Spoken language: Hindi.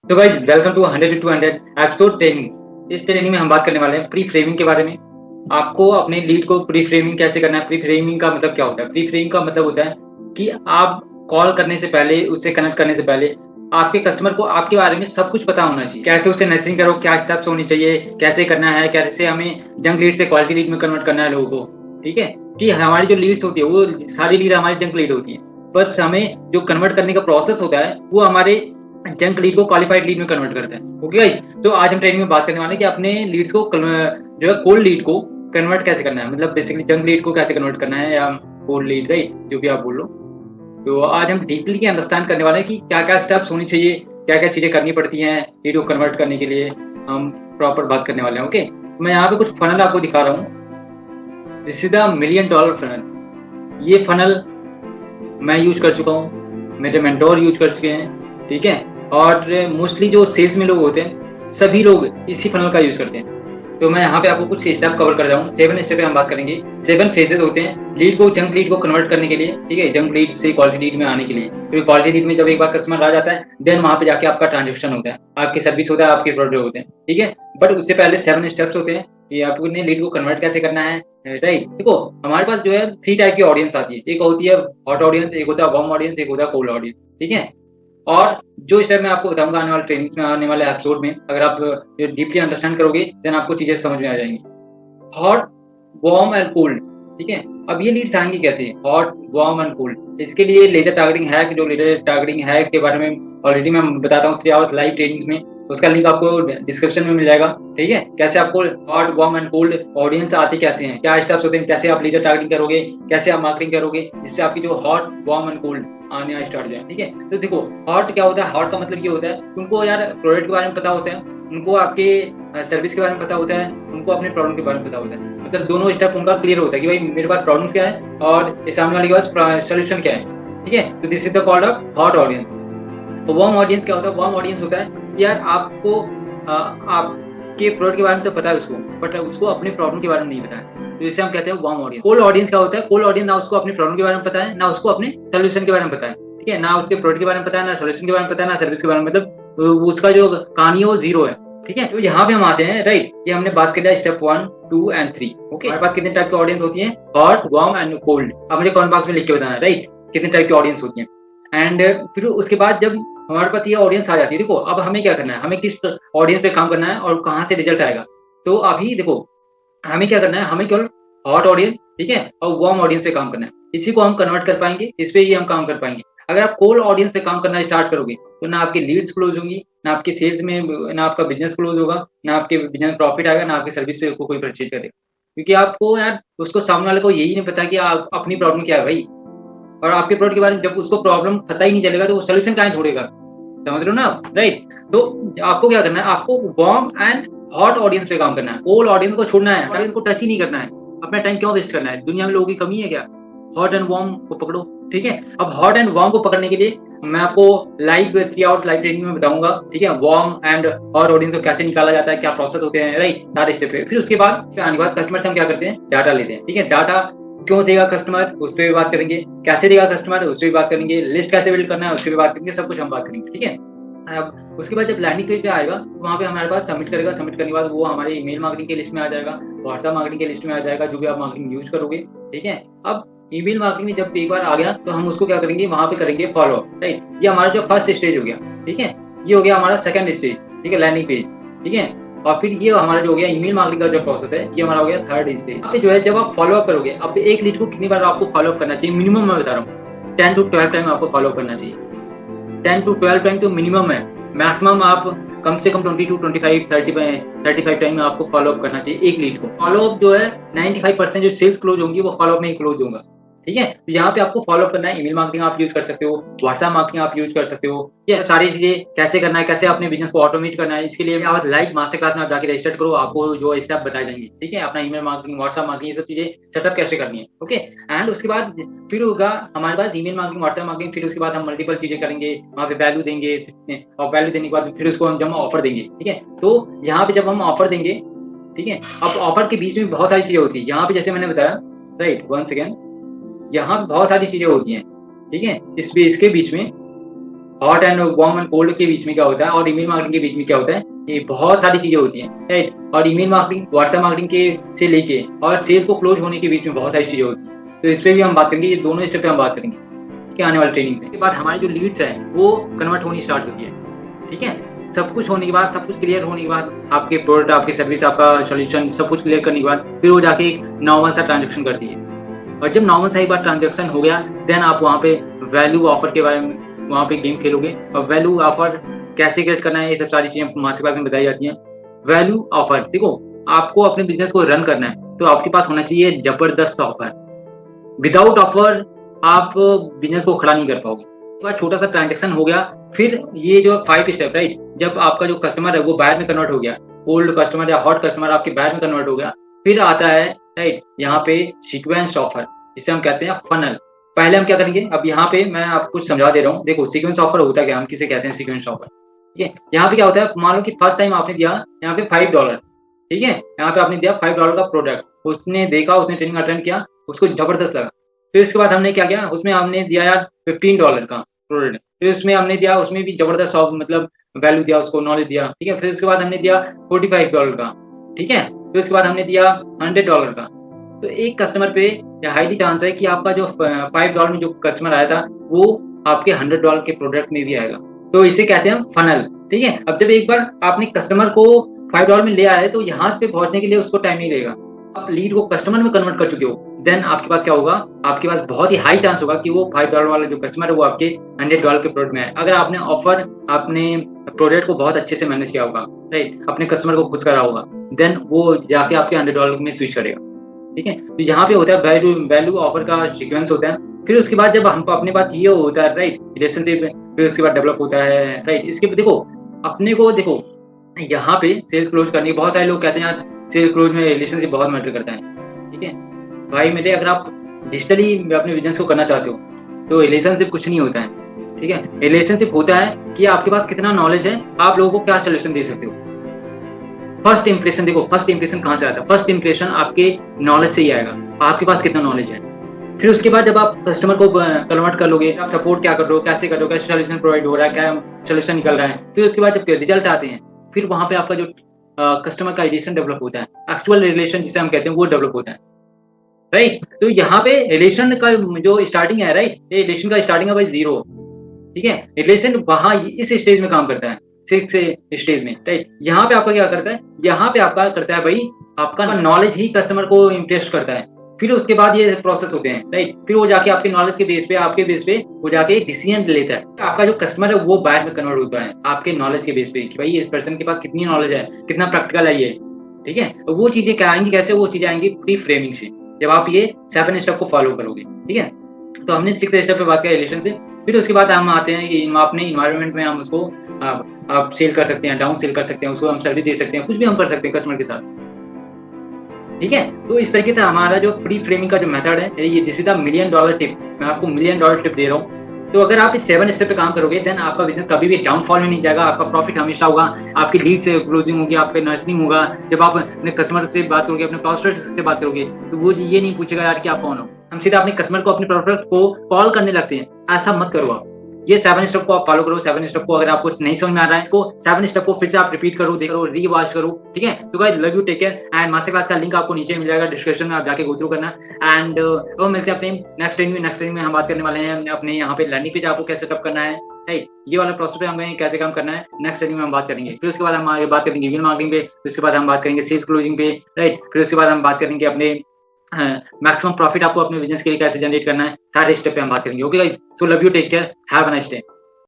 तो guys welcome to 100 to 100 episode training. इस ट्रेनिंग में हम बात करने वाले हैं प्री फ्रेमिंग के बारे में। आपको अपने लीड को प्री फ्रेमिंग कैसे करना है। प्री फ्रेमिंग का मतलब क्या होता है? प्री फ्रेमिंग का मतलब होता है कि आप कॉल करने से पहले, उससे कनेक्ट करने से पहले आपके कस्टमर को आपके बारे में सब कुछ पता होना चाहिए। कैसे उससे नर्सरिंग करो, क्या स्टेप्स होनी चाहिए, कैसे करना है, कैसे हमें जंक लीड से क्वालिटी लीड में कन्वर्ट करना है लोगों को। ठीक है कि हमारी जो लीड्स होती है वो सारी लीड हमारी जंक लीड होती है, बस हमें जो कन्वर्ट करने का प्रोसेस होता है वो हमारे जंक लीड को क्वालिफाइड लीड में कन्वर्ट करते हैं। ओके गाइस, तो आज हम ट्रेनिंग में बात करने वाले हैं कि अपने लीड्स को जो है कोल्ड लीड को कन्वर्ट कैसे करना है, मतलब बेसिकली जंक लीड को कैसे कन्वर्ट करना है, या कोल्ड लीड, राइट, जो भी आप बोल लो। तो आज हम डीपली अंडरस्टैंड करने वाले हैं कि क्या क्या स्टेप्स होनी चाहिए, क्या क्या चीजें करनी पड़ती हैं लीड को कन्वर्ट करने के लिए। हम प्रॉपर बात करने वाले हैं। ओके, मैं यहाँ पे कुछ फनल आपको दिखा रहा हूँ। This is the $1,000,000 funnel. ये फनल मैं यूज कर चुका हूँ, मेरे मेंटोर यूज कर चुके हैं। ठीक है, और मोस्टली जो सेल्स में लोग होते हैं सभी लोग इसी फनल का यूज करते हैं। तो मैं यहाँ पे आपको कुछ स्टेप कवर कर रहा हूँ। 7 स्टेप पे हम बात करेंगे। 7 फेजेस होते हैं लीड को, जंक लीड को कन्वर्ट करने के लिए। ठीक है, जंक लीड से क्वालिटी लीड में आने के लिए। क्योंकि क्वालिटी लीड में जब एक बार कस्टमर आ जाता है देन वहां पे जाके आपका ट्रांजेक्शन होता है, आपकी सर्विस होता है, आपके प्रोडक्ट होते हैं। ठीक है, बट उससे पहले 7 स्टेप्स होते हैं कि आपने लीड को कन्वर्ट कैसे करना है। राइट, देखो हमारे पास जो है 3 टाइप की ऑडियंस आती है। एक होती है हॉट ऑडियंस, एक होता है वार्म ऑडियंस, एक होता है कोल्ड ऑडियंस। ठीक है, और जो स्टेप मैं आपको बताऊंगा आने वाले ट्रेनिंग्स में, आने वाले एपिसोड में, अगर आप डीपली अंडरस्टैंड करोगे देन आपको चीजें समझ में आ जाएंगी। Hot, warm and cold. ठीक है, अब ये लीड्स आएंगी कैसे? Hot, warm and cold. इसके लिए लेजर टारगेटिंग हैक, जो लेजर टारगेटिंग हैक के बारे में ऑलरेडी मैं बताता हूँ 3 आवर्स लाइव ट्रेनिंग्स में, उसका लिंक आपको डिस्क्रिप्शन में मिल जाएगा। ठीक है, कैसे आपको hot, warm and cold audience आती कैसे हैं, क्या स्टेप्स होते हैं, कैसे आप लेजर टारगेटिंग करोगे, कैसे आप मार्केटिंग करोगे जिससे आपकी जो हॉट, वार्म एंड कोल्ड आने स्टार्ट हो जाए। ठीक है, तो देखो हॉट क्या होता है? हॉट का मतलब ये होता है उनको यार प्रोडक्ट के बारे में पता होता है, उनको आपके सर्विस के बारे में पता होता है, उनको अपने प्रॉब्लम के बारे में पता होता है। मतलब दोनों स्टेप उनका क्लियर होता है कि भाई मेरे पास प्रॉब्लम्स क्या है और इस सामने वाले के पास सोल्यूशन क्या है। ठीक है, तो this is the called off hot audience. तो वार्म ऑडियंस क्या होता है? वार्म ऑडियंस होता है कि यार आपको आपके प्रोडक्ट के बारे में तो पता है उसको, बट उसको अपने प्रॉब्लम के बारे में नहीं पता है, तो इसे हम कहते हैं वार्म ऑडियंस। कोल्ड ऑडियंस क्या होता है? कोल्ड ऑडियंस ना उसको अपने प्रॉब्लम के बारे में पता है, ना उसको अपने सोल्यूशन के बारे में पता है। ठीक है, ना उसके प्रोडक्ट के बारे में पता है, ना सोल्यूशन के बारे में पता है, ना सर्विस के बारे में, मतलब उसका जो कहानी है वो जीरो है। ठीक है, तो यहाँ पे हम आते हैं। राइट, ये हमने बात कर लिया स्टेप 1, 2 एंड 3। ओके, हमारे पास कितने टाइप की ऑडियंस होती है? Hot, warm and cold. अब मुझे कमेंट बॉक्स में लिख के बताना, राइट, कितने टाइप की ऑडियंस होती है। एंड फिर उसके बाद जब हमारे पास ये ऑडियंस आ जाती है, देखो अब हमें क्या करना है, हमें किस ऑडियंस पे काम करना है और कहाँ से रिजल्ट आएगा। तो अभी देखो हमें क्या करना है, हमें केवल हॉट ऑडियंस, ठीक है, और वार्म ऑडियंस पे काम करना है। इसी को हम कन्वर्ट कर पाएंगे, इस पे ही हम काम कर पाएंगे। अगर आप कोल्ड ऑडियंस पे काम करना स्टार्ट करोगे तो ना आपकी लीड्स क्लोज होंगी, ना आपके सेल्स में, ना आपका बिजनेस क्लोज होगा, ना आपके बिजनेस प्रॉफिट आएगा, ना आपकी सर्विस को कोई परचेज करेगा। क्योंकि आपको यार उसको सामने वाले को यही नहीं पता कि आप अपनी प्रॉब्लम क्या है भाई, और आपके प्रोडक्ट के बारे में जब उसको प्रॉब्लम पता ही नहीं चलेगा तो वो सोल्यूशन कहाँ ढूंढेगा। समझ रहे हो ना? राइट, तो आपको क्या करना है, आपको वार्म एंड हॉट ऑडियंस पे काम करना है। कोल्ड ऑडियंस को छोड़ना है, ऑडियंस को टच ही नहीं करना है। अपना टाइम क्यों वेस्ट करना है? दुनिया में लोगों की कमी है क्या? हॉट एंड वार्म को पकड़ो। ठीक है, अब हॉट एंड वार्म को पकड़ने के लिए मैं आपको लाइव 3 आवर्स लाइव ट्रेनिंग में बताऊंगा। ठीक है, वार्म एंड हॉट ऑडियंस को कैसे निकाला जाता है, क्या प्रोसेस होते हैं, राइट, सारे स्टेप पे। फिर उसके बाद आने के बाद कस्टमर से हम क्या करते हैं, डाटा लेते हैं। ठीक है, डाटा क्यों देगा कस्टमर, उस पर भी बात करेंगे। कैसे देगा कस्टमर, उस पर भी बात करेंगे। लिस्ट कैसे बिल्ड करना है उस पर भी बात करेंगे। सब कुछ हम बात करेंगे। ठीक है, अब उसके बाद जब लैंडिंग पेज पे आएगा तो वहाँ पे हमारे पास सबमिट करेगा। सबमिट करने के बाद वो हमारे ईमेल मार्केटिंग की लिस्ट में आ जाएगा, व्हाट्सएप मार्केटिंग की लिस्ट में आ जाएगा, जो भी आप मार्केटिंग यूज करोगे। ठीक है, अब ईमेल मार्केटिंग में जब एक बार आ गया तो हम उसको क्या करेंगे, वहाँ पे करेंगे फॉलो। राइट, ये हमारा जो फर्स्ट स्टेज हो गया। ठीक है, ये हो गया हमारा सेकंड स्टेज। ठीक है, लैंडिंग पेज। ठीक है, और फिर ये हमारा जो हो गया ईमेल मार्केटिंग का जो प्रोसेस है, ये हमारा हो गया थर्ड स्टेज। यहाँ पे जो है जब आप फॉलो अप करोगे, अब एक लीड को कितनी बार आपको फॉलो अप करना चाहिए, मिनिमम मैं बता रहा हूँ 10 to 12 टाइम आपको फॉलो करना चाहिए। 10 to 12 टाइम तो मिनिमम है, मैक्सिमम आप कम से कम 20 to 25 35 टाइम में आपको फॉलो अप करना चाहिए एक लीड को। फॉलो अप जो है 95% जो सेल्स क्लोज होंगी वो फॉलो अप में ही क्लोज होगा। ठीक है, तो यहाँ पे आपको फॉलो अप करना है। ईमेल मार्केटिंग आप यूज कर सकते हो, व्हाट्सएप मार्केटिंग आप यूज कर सकते हो। ये सारी चीजें कैसे करना है, कैसे अपने बिजनेस को ऑटोमेट करना है, इसके लिए आप लाइव मास्टर क्लास में आप जाके रजिस्टर करो, आपको जो स्टेप बताए जाएंगे। ठीक है, अपना ईमेल मार्केटिंग, व्हाट्सएप मार्केटिंग, ये सब चीजें सेटअप कैसे करनी है। ओके, एंड उसके बाद फिर होगा हमारे पास ईमेल मार्केटिंग, व्हाट्सएप मार्केटिंग। फिर उसके बाद हम मल्टीपल चीजें करेंगे, वहाँ पे वैल्यू देंगे, और वैल्यू देने के बाद फिर उसको हम जब ऑफर देंगे। ठीक है, तो यहाँ पे जब हम ऑफर देंगे, ठीक है, अब ऑफर के बीच में बहुत सारी चीजें होती है। यहाँ पे जैसे मैंने बताया, राइट, वंस अगेन, यहाँ पे बहुत सारी चीजें होती हैं। ठीक है, इसके बीच में hot and warm and cold के बीच में क्या होता है और ईमेल मार्केटिंग के बीच में क्या होता है, ये बहुत सारी चीजें होती हैं, राइट। और ईमेल मार्केटिंग, व्हाट्सएप मार्केटिंग के से लेके और सेल को क्लोज होने के बीच में बहुत सारी चीजें होती हैं। तो इस पे भी हम बात करेंगे, ये दोनों स्टेप पे हम बात करेंगे, ठीक है, आने वाले ट्रेनिंग में। इसके बाद हमारी जो लीड्स है वो कन्वर्ट होनी स्टार्ट होती है, ठीक है। सब कुछ होने के बाद, सब कुछ क्लियर होने के बाद, आपके प्रोडक्ट, आपकी सर्विस, आपका सॉल्यूशन सब कुछ क्लियर करने के बाद फिर वो जाके एक नॉर्मल सा ट्रांजेक्शन करती है। और जब नॉर्मल सा एक बार ट्रांजेक्शन हो गया, देन आप वहाँ पे वैल्यू ऑफर के बारे में वहाँ पे गेम खेलोगे। और वैल्यू ऑफर कैसे क्रिएट करना है, ये सब सारी चीजें मास्टर क्लास में बताई जाती हैं। वैल्यू ऑफर, देखो आपको अपने बिजनेस को रन करना है तो आपके पास होना चाहिए जबरदस्त ऑफर। विदाउट ऑफर आप बिजनेस को खड़ा नहीं कर पाओगे। एक बार छोटा सा ट्रांजेक्शन हो गया, फिर ये जो 5 स्टेप, राइट, जब आपका जो कस्टमर है वो बायर में कन्वर्ट हो गया, ओल्ड कस्टमर या हॉट कस्टमर आपके बायर में कन्वर्ट हो गया, फिर आता है, राइट, यहाँ पे सीक्वेंस ऑफर, जिसे हम कहते हैं फनल। पहले हम क्या करेंगे, अब यहाँ पे मैं आपको कुछ समझा दे रहा हूँ। देखो सीक्वेंस ऑफर होता है क्या, हम किसे कहते हैं सीक्वेंस ऑफर, ठीक है। यहाँ पे क्या होता है, मान लो कि फर्स्ट टाइम आपने दिया यहाँ पे $5, ठीक है, यहाँ पे आपने दिया $5 का प्रोडक्ट, उसने देखा, उसने ट्रेनिंग अटेंड किया, उसको जबरदस्त लगा। फिर उसके बाद हमने क्या किया, उसमें हमने दिया यार $15 का प्रोडक्ट, फिर उसमें हमने दिया, उसमें भी जबरदस्त मतलब वैल्यू दिया, उसको नॉलेज दिया, ठीक है। फिर उसके बाद हमने दिया $45 का, ठीक है। फिर उसके बाद हमने दिया $100 का। तो एक कस्टमर पे हाईली चांस है कि आपका जो $5 में जो कस्टमर आया था वो आपके $100 के प्रोडक्ट में भी आएगा। तो इसे कहते हैं फनल, ठीक है। अब जब एक बार आपने कस्टमर को $5 में ले आया है तो यहाँ पे पहुंचने के लिए उसको टाइम नहीं लगेगा। आप लीड को कस्टमर में कन्वर्ट कर चुके हो, देन आपके पास क्या होगा, आपके पास बहुत ही हाई चांस होगा कि वो $5 वाला जो कस्टमर है वो आपके $100 के प्रोडक्ट में है। अगर आपने ऑफर, आपने प्रोडक्ट को बहुत अच्छे से मैनेज किया होगा, राइट, अपने कस्टमर को खुश करा होगा, देन वो जाके आपके $100 में स्विच करेगा, ठीक है। तो यहाँ पे होता है वैल्यू ऑफर का सीक्वेंस होता है। फिर उसके बाद जब हम अपने पास ये होता है, राइट, रिलेशनशिप, फिर उसके बाद डेवलप होता है, राइट। इसके देखो अपने को, देखो यहाँ पे सेल्स क्लोज करनी, बहुत सारे लोग कहते हैं यार सेल्स क्लोज में रिलेशनशिप बहुत मैटर करता है, ठीक है भाई मेरे। अगर आप डिजिटली अपने बिजनेस को करना चाहते हो तो रिलेशनशिप कुछ नहीं होता है, ठीक है। रिलेशनशिप होता है कि आपके पास कितना नॉलेज है, आप लोगों को क्या सोल्यूशन दे सकते हो। फर्स्ट इंप्रेशन, देखो फर्स्ट इंप्रेशन कहाँ से आता है, फर्स्ट इंप्रेशन आपके नॉलेज से ही आएगा, आपके पास कितना नॉलेज है। फिर उसके बाद जब आप कस्टमर को कन्वर्ट कर लोगे, आप सपोर्ट क्या कर रहे हो, कैसे कर रहे हो, कैसे सोल्यूशन प्रोवाइड हो रहा है, क्या सोल्यूशन निकल रहा है, फिर उसके बाद जब रिजल्ट आते हैं, फिर वहां पे आपका जो कस्टमर का रिलेशन डेवलप होता है, एक्चुअल रिलेशन जिसे हम कहते हैं वो डेवलप होता है, राइट। तो यहाँ पे रिलेशन का जो स्टार्टिंग है, राइट, ये रिलेशन का स्टार्टिंग है भाई 0, ठीक है। रिलेशन वहां इस स्टेज में काम करता है, 6 स्टेज में, राइट। यहाँ पे आपका क्या करता है, यहाँ पे आपका करता है भाई, आपका नॉलेज ही कस्टमर को इम्प्रेस करता है। फिर उसके बाद ये प्रोसेस होते हैं, राइट। फिर वो जाके आपके नॉलेज के बेस पे, आपके बेस पे वो जाके डिसीजन लेता है। आपका जो कस्टमर है वो बायर में कन्वर्ट होता है आपके नॉलेज के बेस पे कि भाई इस पर्सन के पास कितनी नॉलेज है, कितना प्रैक्टिकल है ये, ठीक है। तो वो चीजें क्या आएंगी, कैसे वो चीजें आएंगी, प्री फ्रेमिंग से, जब आप ये 7 स्टेप को फॉलो करोगे, ठीक है। तो हमने 6 स्टेप पे बात किया रिलेशन से। फिर उसके बाद हम आते हैं कि अपने इन्वायरमेंट में हम उसको आप सेल कर सकते हैं, डाउन सेल कर सकते हैं, उसको हम सर्विस दे सकते हैं, कुछ भी हम कर सकते हैं कस्टमर के साथ, ठीक है। तो इस तरीके से हमारा जो प्री फ्रेमिंग का जो मेथड है, ये this is the $1 million tip, मैं आपको $1 मिलियन टिप दे रहा हूँ। तो अगर आप इस 7 स्टेप पे काम करोगे, देन आपका बिजनेस कभी भी डाउनफॉल में नहीं जाएगा, आपका प्रॉफिट हमेशा होगा, आपकी लीड से क्लोजिंग होगी, आपका नर्सरिंग होगा। जब आप अपने कस्टमर से बात करोगे, अपने प्रॉस्पेक्ट से बात करोगे, तो वो ये नहीं पूछेगा यार कि आप कौन हो, हम सीधा अपने कस्टमर को, अपने प्रोडक्ट को कॉल करने लगते हैं। ऐसा मत करो आप, ये 7 स्टेप को आप फॉलो करो। 7 स्टेप को अगर आपको नहीं समझ में आ रहा है, इसको 7 स्टेप को फिर से आप रिपीट करो, देखो, रीवॉच करो, ठीक है। तो guys love you, take care, and master class का लिंक आपको नीचे मिल जाएगा डिस्क्रिप्शन में, आप जाके गो थ्रू करना। एंड वो मिलते हैं अपने नेक्स्ट ट्रेनिंग में हम बात करने वाले हैं अपने यहाँ पे लर्निंग पेज आपको कैसे सेटअप करना है, राइट। ये वाला प्रोसेस पे हमें कैसे काम करना है नेक्स्ट ट्रेनिंग में हम बात करेंगे। फिर उसके बाद हम आगे बात करेंगे ईमेल मार्केटिंग पे, फिर उसके बाद हम बात करेंगे सेल्स क्लोजिंग पे, राइट। फिर उसके बाद हम बात करेंगे अपने मैक्सिमम प्रॉफिट आपको अपने बिजनेस के लिए कैसे जनरेट करना है, सारे स्टेप पे हम बात करेंगे। Okay guys, so love you, take care, have a nice day.